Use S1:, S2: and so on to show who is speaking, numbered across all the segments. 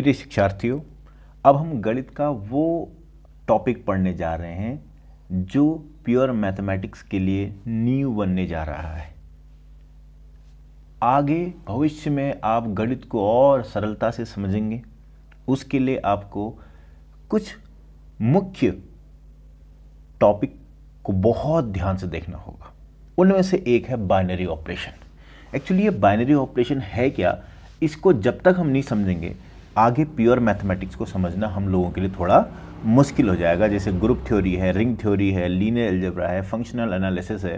S1: प्रिय शिक्षार्थियों, अब हम गणित का वो टॉपिक पढ़ने जा रहे हैं जो प्योर मैथमेटिक्स के लिए नींव बनने जा रहा है। आगे भविष्य में आप गणित को और सरलता से समझेंगे। उसके लिए आपको कुछ मुख्य टॉपिक को बहुत ध्यान से देखना होगा। उनमें से एक है बाइनरी ऑपरेशन। एक्चुअली ये बाइनरी ऑपरेशन है क्या, इसको जब तक हम नहीं समझेंगे आगे प्योर मैथमेटिक्स को समझना हम लोगों के लिए थोड़ा मुश्किल हो जाएगा। जैसे ग्रुप थ्योरी है, रिंग थ्योरी है, लीनियर अलजेब्रा है, फंक्शनल एनालिसिस है,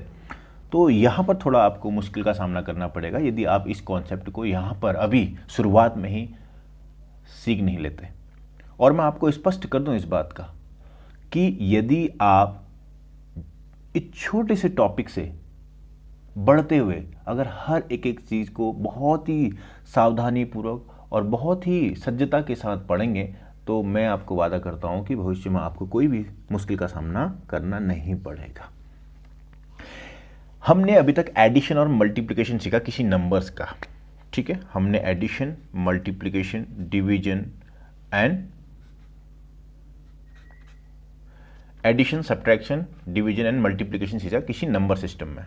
S1: तो यहाँ पर थोड़ा आपको मुश्किल का सामना करना पड़ेगा यदि आप इस कॉन्सेप्ट को यहाँ पर अभी शुरुआत में ही सीख नहीं लेते। और मैं आपको स्पष्ट कर दूँ इस बात का कि यदि आप इस छोटे से टॉपिक से बढ़ते हुए अगर हर एक चीज़ को बहुत ही सावधानीपूर्वक और बहुत ही सज्जता के साथ पढ़ेंगे तो मैं आपको वादा करता हूं कि भविष्य में आपको कोई भी मुश्किल का सामना करना नहीं पड़ेगा। हमने अभी तक एडिशन और मल्टीप्लिकेशन सीखा किसी नंबर्स का, ठीक है। हमने addition, multiplication, division and addition, subtraction, division and multiplication सीखा किसी नंबर सिस्टम में,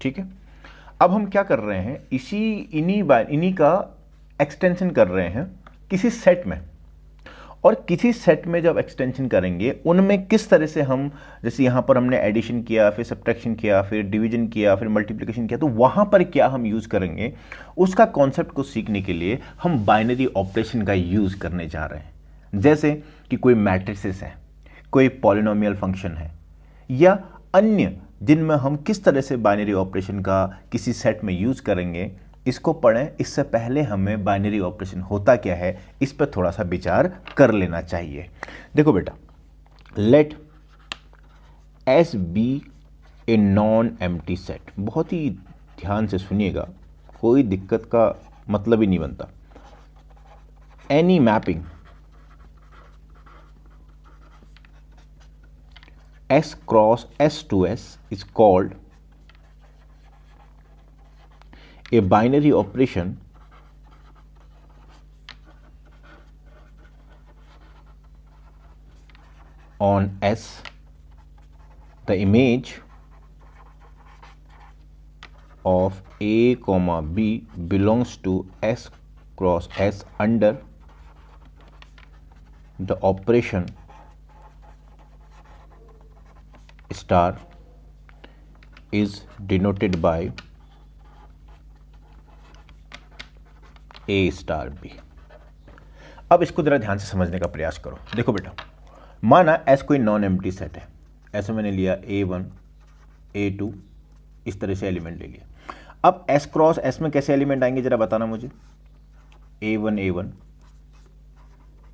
S1: ठीक है। अब हम क्या कर रहे हैं, इन्हीं का एक्सटेंशन कर रहे हैं किसी सेट में। और किसी सेट में जब एक्सटेंशन करेंगे उनमें किस तरह से हम, जैसे यहाँ पर हमने एडिशन किया, फिर सब्ट्रैक्शन किया, फिर डिवीजन किया, फिर मल्टीप्लिकेशन किया, तो वहाँ पर क्या हम यूज़ करेंगे उसका कॉन्सेप्ट को सीखने के लिए हम बाइनरी ऑपरेशन का यूज़ करने जा रहे हैं। जैसे कि कोई मैट्रिसेस है, कोई पॉलिनोमियल फंक्शन है, या अन्य जिनमें हम किस तरह से बाइनरी ऑपरेशन का किसी सेट में यूज़ करेंगे, इसको पढ़ें। इससे पहले हमें बाइनरी ऑपरेशन होता क्या है इस पर थोड़ा सा विचार कर लेना चाहिए। देखो बेटा, let S be a non empty set. बहुत ही ध्यान से सुनिएगा, कोई दिक्कत का मतलब ही नहीं बनता। Any mapping S cross S to S is called a binary operation on S. The image of A comma B belongs to S cross S under the operation star is denoted by A star B। अब इसको जरा ध्यान से समझने का प्रयास करो। देखो बेटा, माना S कोई नॉन एम्प्टी सेट है, ऐसे मैंने लिया A1 A2, इस तरह से एलिमेंट ले लिया। अब S क्रॉस S में कैसे एलिमेंट आएंगे जरा बताना मुझे। A1 A1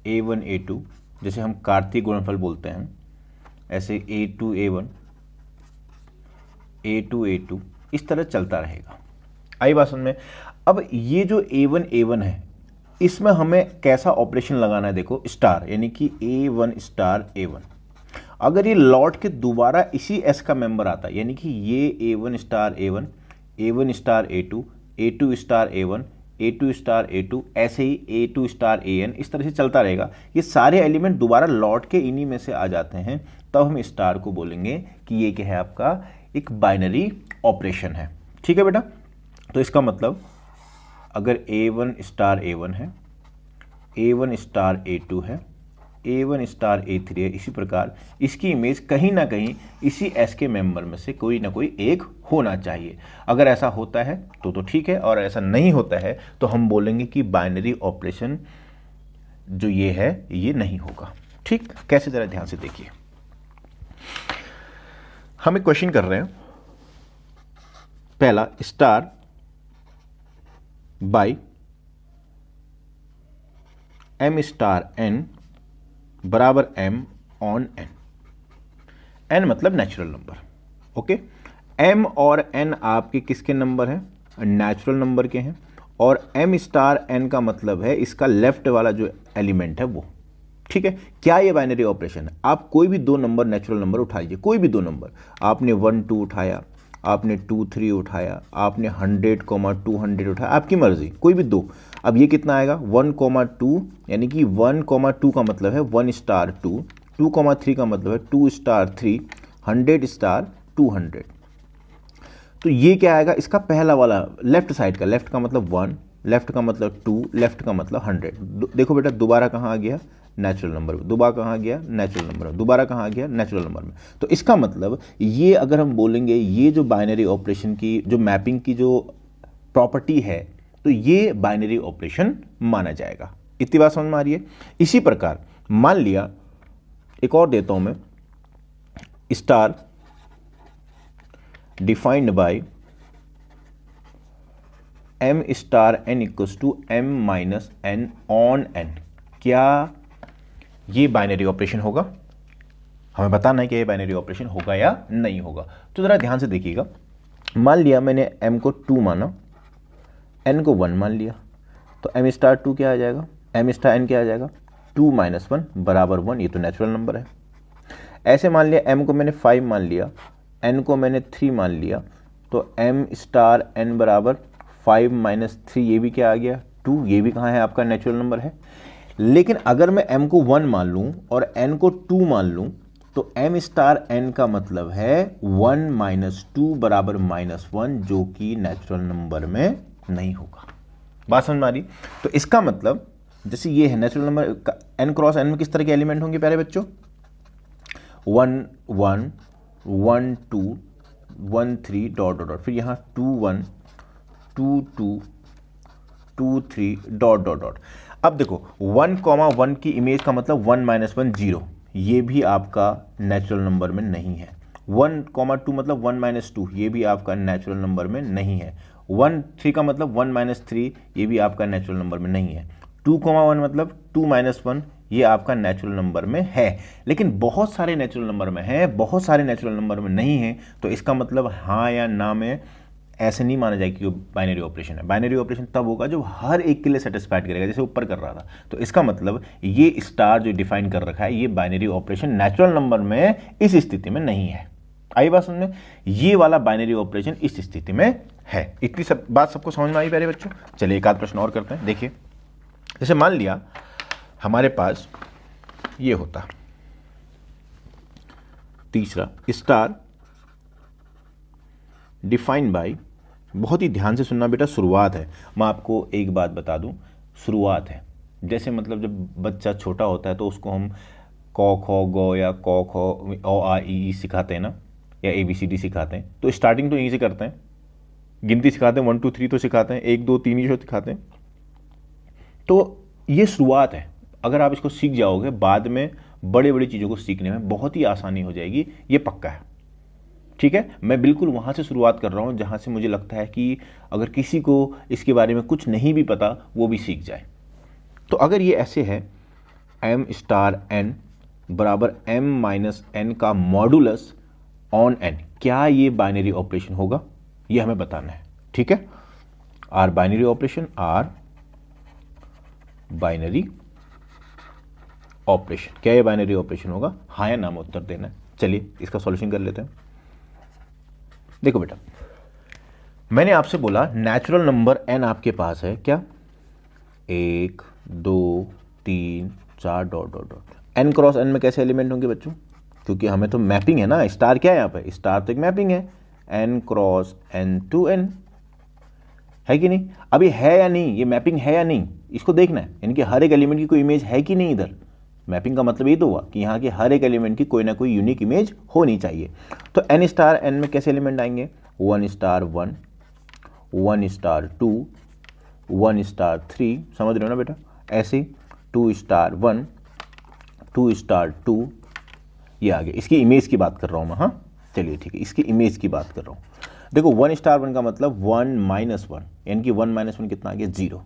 S1: A1 A2, जैसे हम कार्तीय गुणनफल बोलते हैं, ऐसे A2 A1 A2 A2 इस तरह चलता रहेगा। आई बात समझ में। अब ये जो A1 A1 है इसमें हमें कैसा ऑपरेशन लगाना है, देखो स्टार, यानी कि A1 स्टार A1। अगर ये लौट के दोबारा इसी S का मेंबर आता है, यानी कि ये A1 star A1, A1 star A2, A2 star A1, A2 star A2, ऐसे ही A2 स्टार AN, इस तरह से चलता रहेगा। ये सारे एलिमेंट दोबारा लौट के इन्हीं में से आ जाते हैं, तब हम स्टार को बोलेंगे कि ये क्या है, आपका एक बाइनरी ऑपरेशन है, ठीक है बेटा। तो इसका मतलब अगर A1 स्टार A1 है, A1 स्टार A2 है, A1 स्टार A3 है, इसी प्रकार इसकी इमेज कहीं ना कहीं इसी S के मेंबर में से कोई ना कोई एक होना चाहिए। अगर ऐसा होता है तो ठीक है, और ऐसा नहीं होता है तो हम बोलेंगे कि बाइनरी ऑपरेशन जो ये है ये नहीं होगा, ठीक। कैसे जरा ध्यान से देखिए, हम एक क्वेश्चन कर रहे हैं। पहला, star by M star N बराबर M ऑन N। N मतलब नेचुरल नंबर, ओके। M और N आपके किसके नंबर हैं, नेचुरल नंबर के हैं। और M स्टार N का मतलब है इसका लेफ्ट वाला जो एलिमेंट है वो, ठीक है। क्या ये बाइनरी ऑपरेशन है? आप कोई भी दो नंबर, नेचुरल नंबर उठा लीजिए, कोई भी दो नंबर, आपने 1 2 उठाया, आपने 2 3 उठाया, आपने 100, 200 उठाया, आपकी मर्जी कोई भी दो। अब ये कितना आएगा 1, 2, यानी कि 1, 2 का मतलब है 1 स्टार 2, 2, 3 का मतलब है 2 स्टार 3, 100 स्टार 200। तो ये क्या आएगा, इसका पहला वाला लेफ्ट साइड का, लेफ्ट का मतलब 1, लेफ्ट का मतलब 2, लेफ्ट का मतलब 100। देखो बेटा दोबारा कहाँ आ गया, नेचुरल नंबर में, दोबारा कहाँ गया नेचुरल नंबर में, दोबारा कहाँ गया नेचुरल नंबर में। तो इसका मतलब ये अगर हम बोलेंगे ये जो बाइनरी ऑपरेशन की जो मैपिंग की जो प्रॉपर्टी है, तो ये बाइनरी ऑपरेशन माना जाएगा। इतनी बात समझ में आ रही है। इसी प्रकार मान लिया एक और देता हूं मैं, star defined by m star n equals to m minus n on n। क्या ये बाइनरी ऑपरेशन होगा? हमें बताना है कि ये बाइनरी ऑपरेशन होगा या नहीं होगा। तो जरा ध्यान से देखिएगा, मान लिया मैंने m को 2 माना, n को 1 मान लिया, तो m स्टार 2 क्या आ जाएगा, m स्टार n क्या आ जाएगा, 2 माइनस 1 बराबर 1। ये तो नेचुरल नंबर है। ऐसे मान लिया m को मैंने 5 मान लिया, n को मैंने 3 मान लिया, तो m स्टार n बराबर 5 माइनस 3, ये भी क्या आ गया 2। ये भी कहाँ है आपका नेचुरल नंबर है। लेकिन अगर मैं m को 1 मान लूं और n को 2 मान लूं, तो m स्टार n का मतलब है 1 माइनस 2 बराबर -1, जो कि नेचुरल नंबर में नहीं होगा। बात समझ में आ रही? तो इसका मतलब जैसे ये है natural number, n cross n में किस तरह के एलिमेंट होंगे प्यारे बच्चों, 1 1 1 2 1 3 डॉट डॉट डॉट, फिर यहाँ 2 1 2 2 2 3 डॉट डॉट डॉट। अब देखो 1, 1 की इमेज का मतलब 1 माइनस 1 0, ये भी आपका नेचुरल नंबर में नहीं है। 1, 2 मतलब 1 माइनस 2, ये भी आपका नेचुरल नंबर में नहीं है। 1 3 का मतलब 1 माइनस 3, ये भी आपका नेचुरल नंबर में नहीं है। 2, 1 मतलब 2 माइनस 1, ये आपका नेचुरल नंबर में है। लेकिन बहुत सारे नेचुरल नंबर में है, बहुत सारे नेचुरल नंबर में नहीं है। तो इसका मतलब हाँ या ना में ऐसे नहीं माना जाएगा कि बाइनरी ऑपरेशन है। बाइनरी ऑपरेशन तब होगा जब हर एक के लिए सेटिस्फाइड करेगा, जैसे ऊपर कर रहा था। तो इसका मतलब ये स्टार जो डिफाइन कर रखा है, ये बाइनरी ऑपरेशन नेचुरल नंबर में इस स्थिति में नहीं है। आई बात समझ में? ये वाला बाइनरी ऑपरेशन इस स्थिति में है। इतनी सब बात सबको समझ में आई प्यारे बच्चों? चलिए एक आध प्रश्न और करते हैं। देखिए जैसे मान लिया हमारे पास ये होता, तीसरा स्टार डिफाइंड बाय, बहुत ही ध्यान से सुनना बेटा, शुरुआत है। मैं आपको एक बात बता दूं, शुरुआत है। जैसे मतलब जब बच्चा छोटा होता है तो उसको हम क ख ग या क ख अ आ इ सिखाते हैं ना, या ABCD सिखाते हैं। तो स्टार्टिंग तो यहीं से करते हैं, गिनती सिखाते हैं, 1 2 3 तो सिखाते हैं, 1 2 3 ही सिखाते हैं। तो ये शुरुआत है। अगर आप इसको सीख जाओगे, बाद में बड़ी बड़ी चीज़ों को सीखने में बहुत ही आसानी हो जाएगी, ये पक्का है। ठीक है, मैं बिल्कुल वहाँ से शुरुआत कर रहा हूँ जहाँ से मुझे लगता है कि अगर किसी को इसके बारे में कुछ नहीं भी पता वो भी सीख जाए। तो अगर ये ऐसे है m स्टार n बराबर m माइनस n का मॉडुलस ऑन n, क्या ये बाइनरी ऑपरेशन होगा? ये हमें बताना है। ठीक है, are binary operation, are binary operation, क्या ये बाइनरी ऑपरेशन होगा? हाँ या ना में उत्तर देना है। चलिए इसका सॉल्यूशन कर लेते हैं। देखो बेटा, मैंने आपसे बोला नेचुरल नंबर n आपके पास है, क्या 1 2 3 4 dot dot dot. n cross n में कैसे एलिमेंट होंगे बच्चों? क्योंकि हमें तो मैपिंग है ना, स्टार क्या है यहाँ पे, स्टार तो एक मैपिंग है, n cross n to n, है कि नहीं? अभी है या नहीं, ये मैपिंग है या नहीं, इसको देखना है। यानी कि हर एक एलिमेंट की कोई इमेज है कि नहीं इधर। मैपिंग का मतलब ये तो हुआ कि यहाँ के हर एक एलिमेंट की कोई ना कोई यूनिक इमेज होनी चाहिए। तो n स्टार n में कैसे एलिमेंट आएंगे? 1 स्टार 1, 1 स्टार 2, 1 स्टार 3, समझ रहे हो ना बेटा? ऐसे 2 स्टार 1, 2 स्टार 2, ये आगे इसकी इमेज की बात कर रहा हूँ मैं। हाँ चलिए ठीक है, इसकी इमेज की बात कर रहा हूँ। देखो 1 स्टार 1 का मतलब 1 माइनस 1, यानी कि 1 माइनस 1 कितना आ गया 0।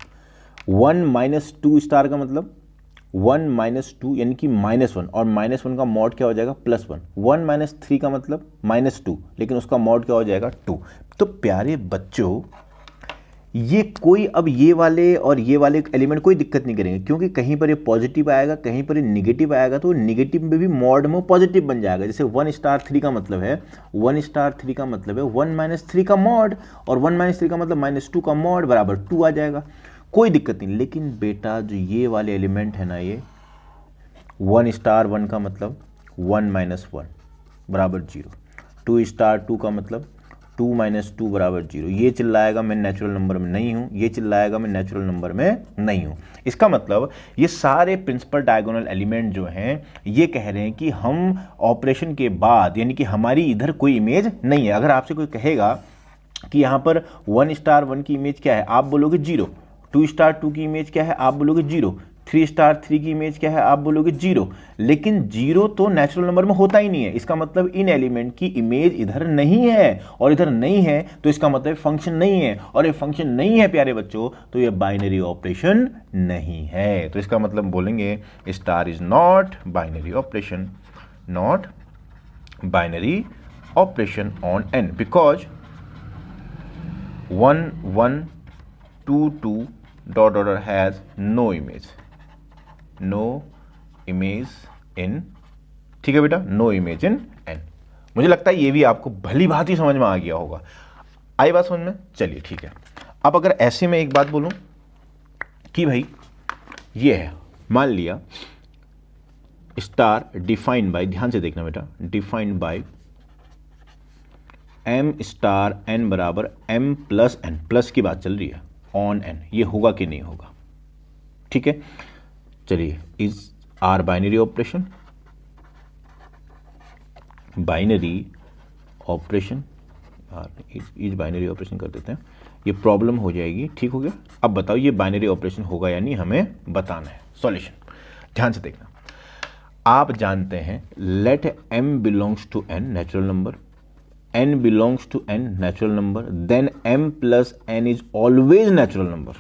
S1: 1 माइनस 2 स्टार का मतलब 1 माइनस 2 यानी कि -1, और -1 का मॉड क्या हो जाएगा +1। 1 माइनस 3 का मतलब -2, लेकिन उसका मॉड क्या हो जाएगा 2। तो प्यारे बच्चों, ये कोई अब ये वाले और ये वाले एलिमेंट कोई दिक्कत नहीं करेंगे, क्योंकि कहीं पर ये पॉजिटिव आएगा, कहीं पर ये निगेटिव आएगा, तो निगेटिव में भी मॉड में पॉजिटिव बन जाएगा। जैसे 1 स्टार 3 का मतलब है 1 स्टार 3 का मतलब है 1 माइनस 3 का मॉड, और 1 माइनस 3 का मतलब -2 का मॉड बराबर 2 आ जाएगा, कोई दिक्कत नहीं। लेकिन बेटा जो ये वाले एलिमेंट है ना, ये 1 स्टार 1 का मतलब 1 माइनस 1 बराबर 0, 2 स्टार 2 का मतलब 2 माइनस 2 बराबर 0। ये चिल्लाएगा मैं नेचुरल नंबर में नहीं हूं, ये चिल्लाएगा मैं नेचुरल नंबर में नहीं हूं। इसका मतलब ये सारे प्रिंसिपल डायगोनल एलिमेंट जो हैं ये कह रहे हैं कि हम ऑपरेशन के बाद, यानी कि हमारी इधर कोई इमेज नहीं है। अगर आपसे कोई कहेगा कि यहां पर 1 स्टार 1 की इमेज क्या है, आप बोलोगे 0। 2 स्टार 2 की इमेज क्या है, आप बोलोगे 0। 3 स्टार 3 की इमेज क्या है, आप बोलोगे 0। लेकिन 0 तो नेचुरल नंबर में होता ही नहीं है। इसका मतलब इन एलिमेंट की इमेज इधर नहीं है, और इधर नहीं है तो इसका मतलब फंक्शन नहीं है, और ये फंक्शन नहीं है प्यारे बच्चों तो ये बाइनरी ऑपरेशन नहीं है। तो इसका मतलब बोलेंगे star is not binary operation, not binary operation on n, because 1 1 2 2 dot dot dot has no image, no image in, ठीक है बेटा, नो इमेज इन n। मुझे लगता है ये भी आपको भली भांति समझ में आ गया होगा। आई बात समझ में? चलिए ठीक है। अब अगर ऐसे में एक बात बोलूं कि भाई ये है, मान लिया स्टार डिफाइंड बाय, ध्यान से देखना बेटा, defined by m star n बराबर m प्लस n, प्लस की बात चल रही है, ऑन n। ये होगा कि नहीं होगा? ठीक है, चलिए is are binary operation, binary operation, is binary operation कर देते हैं, ये प्रॉब्लम हो जाएगी। ठीक हो गया? अब बताओ ये बाइनरी ऑपरेशन होगा या नहीं, हमें बताना है। सॉल्यूशन ध्यान से देखना। आप जानते हैं let m belongs to n natural number, n belongs to n natural number, then m plus n is always natural number,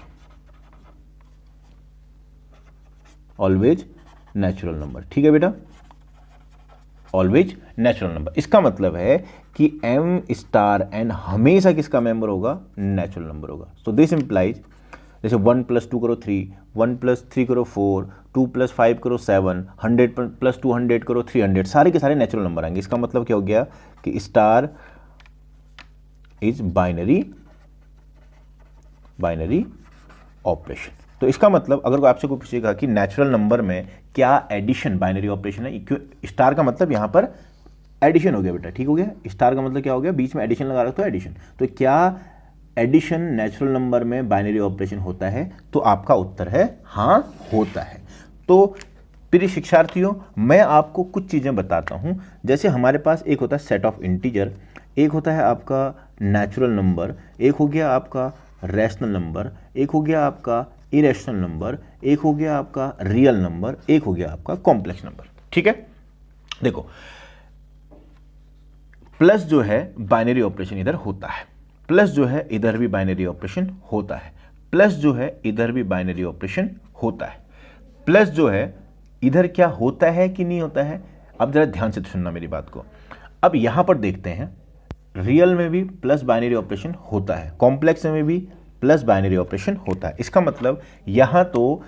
S1: always natural number। ठीक है बेटा, always natural number। इसका मतलब है कि m स्टार n हमेशा किसका मेंबर होगा? नेचुरल नंबर होगा। सो दिस इंप्लाइज, जैसे 1 प्लस 2 करो 3, 1 प्लस 3 करो 4, 2 प्लस 5 करो 7, 100 प्लस 200 करो 300, सारे के सारे नेचुरल नंबर आएंगे। इसका मतलब क्या हो गया कि स्टार इज बाइनरी ऑपरेशन। तो इसका मतलब अगर आपसे कोई पूछेगा कि नेचुरल नंबर में क्या एडिशन बाइनरी ऑपरेशन है, क्यों स्टार का मतलब यहां पर एडिशन हो गया बेटा। ठीक हो गया? स्टार का मतलब क्या हो गया? बीच में एडिशन लगा रखा तो एडिशन। तो क्या एडिशन नेचुरल नंबर में बाइनरी ऑपरेशन होता है? तो आपका उत्तर है हाँ, होता है। तो प्रिय शिक्षार्थियों, मैं आपको कुछ चीजें बताता हूं। जैसे हमारे पास एक होता है सेट ऑफ इंटीजर, एक होता है आपका नेचुरल नंबर, एक हो गया आपका रैशनल नंबर, एक हो गया आपका इरेशनल नंबर, एक हो गया आपका रियल नंबर, एक हो गया आपका कॉम्प्लेक्स नंबर। ठीक है, देखो प्लस जो है बाइनरी ऑपरेशन इधर होता है, प्लस जो है इधर भी बाइनरी ऑपरेशन होता है, प्लस जो है इधर भी बाइनरी ऑपरेशन होता है, प्लस जो है इधर क्या होता है कि नहीं होता है। अब जरा ध्यान से सुनना मेरी बात को। अब यहां पर देखते हैं, रियल में भी प्लस बाइनरी ऑपरेशन होता है, कॉम्प्लेक्स में भी प्लस बाइनरी ऑपरेशन होता है। इसका मतलब यहां तो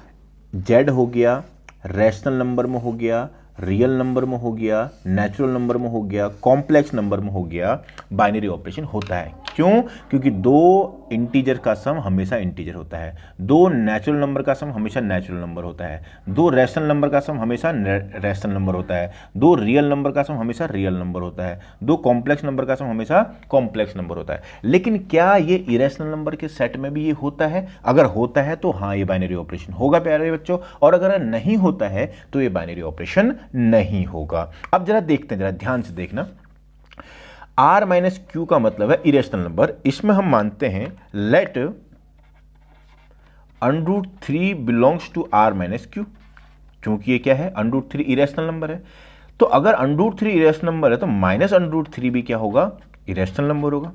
S1: z हो गया, रैशनल नंबर में हो गया, रियल नंबर में हो गया, नेचुरल नंबर में हो गया, कॉम्प्लेक्स नंबर में हो गया, बाइनरी ऑपरेशन होता है। क्यों? क्योंकि दो इंटीजर का सम हमेशा इंटीजर होता है, दो नेचुरल नंबर का सम हमेशा नेचुरल नंबर होता है, दो रैशनल नंबर का सम हमेशा रैशनल नंबर होता है, दो रियल नंबर का सम हमेशा रियल नंबर होता है, दो कॉम्प्लेक्स नंबर का सम हमेशा कॉम्प्लेक्स नंबर होता है। लेकिन क्या ये इरेशनल नंबर के सेट में भी ये होता है? अगर होता है तो हाँ, ये बाइनरी ऑपरेशन होगा प्यारे बच्चों, और अगर नहीं होता है तो ये बाइनरी ऑपरेशन नहीं होगा। अब जरा देखते हैं, जरा ध्यान से देखना। r माइनस क्यू का मतलब है इरेशनल नंबर। इसमें हम मानते हैं let √3 belongs to r minus Q, क्योंकि ये क्या है? √3 इरेशनल नंबर है। तो अगर √3 इरेशनल नंबर है तो माइनस √3 भी क्या होगा? इरेशनल नंबर होगा।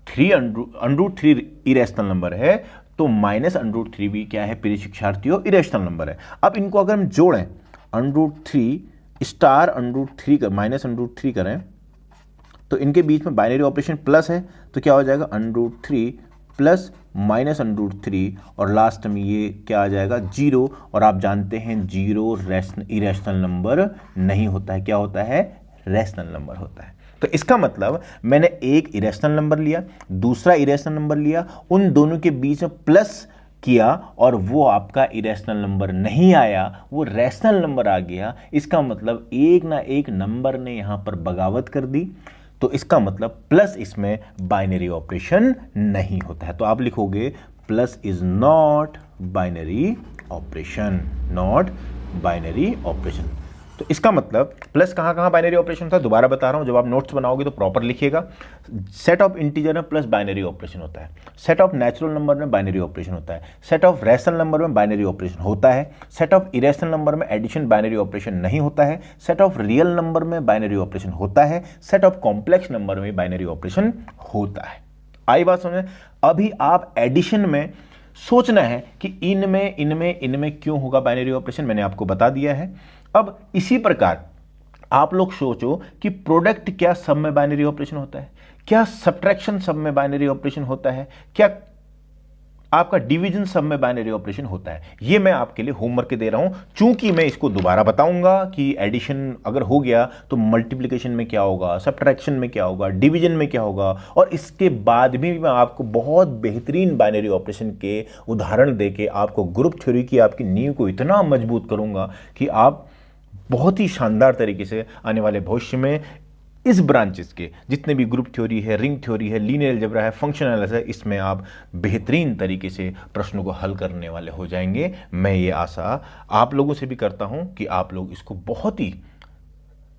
S1: √3 इरेशनल नंबर है तो माइनस √3 भी क्या है प्रिय शिक्षार्थियों? इरेशनल नंबर है। अब इनको अगर हम जोड़ें √3 स्टार √3 कर माइनस √3 करें तो इनके बीच में बाइनरी ऑपरेशन प्लस है, तो क्या हो जाएगा √3 प्लस माइनस √3 और लास्ट में ये क्या आ जाएगा 0। और आप जानते हैं 0 इरेशनल नंबर नहीं होता है, क्या होता है, रैशनल नंबर होता है। तो इसका मतलब मैंने एक इरेशनल नंबर लिया, दूसरा इरेशनल नंबर लिया, उन दोनों के बीच में प्लस किया और वो आपका इरेशनल नंबर नहीं आया, वो रैशनल नंबर आ गया। इसका मतलब एक ना एक नंबर ने यहां पर बगावत कर दी, तो इसका मतलब प्लस इसमें बाइनरी ऑपरेशन नहीं होता है। तो आप लिखोगे plus is not binary operation, not binary operation. तो इसका मतलब प्लस कहां कहां बाइनरी ऑपरेशन होता है, दोबारा बता रहा हूं, जब आप नोट्स बनाओगे तो प्रॉपर लिखिएगा। सेट ऑफ इंटीजर में प्लस बाइनरी ऑपरेशन होता है, सेट ऑफ नेचुरल नंबर में बाइनरी ऑपरेशन होता है, सेट ऑफ रैशनल नंबर में बाइनरी ऑपरेशन होता है, सेट ऑफ इरेशनल नंबर में एडिशन बाइनरी ऑपरेशन नहीं होता है, सेट ऑफ रियल नंबर में बाइनरी ऑपरेशन होता है, सेट ऑफ कॉम्प्लेक्स नंबर में बाइनरी ऑपरेशन होता है। आई बात समझ? अभी आप एडिशन में सोचना है कि इनमें क्यों होगा बाइनरी ऑपरेशन, मैंने आपको बता दिया है। अब इसी प्रकार आप लोग सोचो कि प्रोडक्ट क्या सब में बाइनरी ऑपरेशन होता है, क्या सब्ट्रैक्शन सब में बाइनरी ऑपरेशन होता है, क्या आपका डिवीजन सब में बाइनरी ऑपरेशन होता है। ये मैं आपके लिए होमवर्क दे रहा हूं, चूंकि मैं इसको दोबारा बताऊंगा कि एडिशन अगर हो गया तो मल्टीप्लिकेशन में क्या होगा, सब्ट्रैक्शन में क्या होगा, डिवीजन में क्या होगा, और इसके बाद भी मैं आपको बहुत बेहतरीन बाइनरी ऑपरेशन के उदाहरण देके आपको ग्रुप थ्योरी की आपकी नींव को इतना मजबूत करूंगा कि आप बहुत ही शानदार तरीके से आने वाले भविष्य में इस ब्रांचेस के जितने भी ग्रुप थ्योरी है, रिंग थ्योरी है, लीनियर अलजेब्रा है, फंक्शनल एनालिसिस है, इसमें आप बेहतरीन तरीके से प्रश्नों को हल करने वाले हो जाएंगे। मैं ये आशा आप लोगों से भी करता हूं कि आप लोग इसको बहुत ही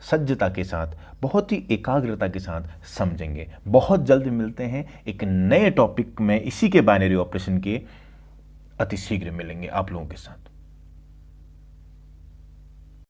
S1: सज्जता के साथ, बहुत ही एकाग्रता के साथ समझेंगे। बहुत जल्द मिलते हैं एक नए टॉपिक में, इसी के बाइनरी ऑपरेशन के अतिशीघ्र मिलेंगे आप लोगों के साथ।